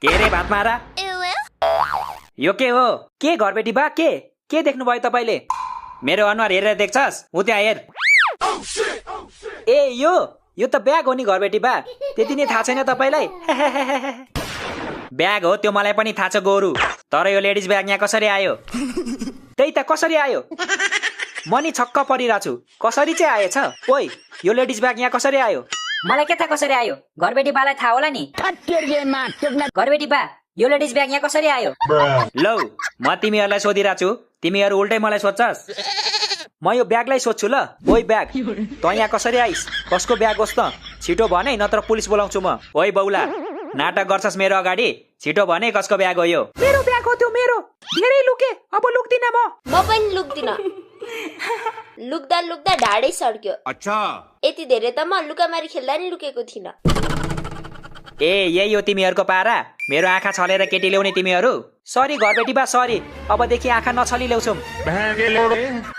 के रे भात मारा यो के हो के घरबेटी बा के देख्नु भयो तपाईले मेरो अनुहार हेरेर देख्छस् उ त्यहाँ हेर ए यो त ब्याग हो नि घरबेटी बा त्यति नै थाहा छैन तपाईलाई ब्याग हो त्यो मलाई पनि थाहा छ गोरु तर यो लेडिज ब्याग यहाँ कसरी आयो त्यही त कसरी आयो म नि छक्क परिरहेको छु कसरी चाहिँ आएछ ओइ यो लेडिज ब्याग यहाँ कसरी आयो मलाई के थाहा कसरी आयो घरबेटी बालाई थाहा होला नि घरबेटी बा यो लेडिज ब्याग यहाँ कसरी आयो लौ म तिमीहरूलाई सोधिरहेको छु तिमीहरू उल्टै मलाई सोध्छस् म यो ब्यागलाई सोध्छु ल ओइ ब्याग त यहाँ कसरी आइस कसको ब्याग होस् त छिटो भने नत्र पुलिस बोलाउँछु म ओइ बौला नाटक गर्छस् मेरो अगाडि छिटो भने कसको ब्याग हो यो मेरो ब्याग हो त्यो मेरो धेरै लुके अब लुक्दिन म पनि लुक्दिन लुक्दा लुक्दा ढाडै सड्क्यो अच्छा यति धेरै त म लुकामारी खेल्दा नि लुकेको थिइनँ ए यही हो तिमीहरूको पारा मेरो आँखा छलेर केटी ल्याउने तिमीहरू सरी घरबेटी बा सरी अबदेखि आँखा नछली ल्याउँछौँ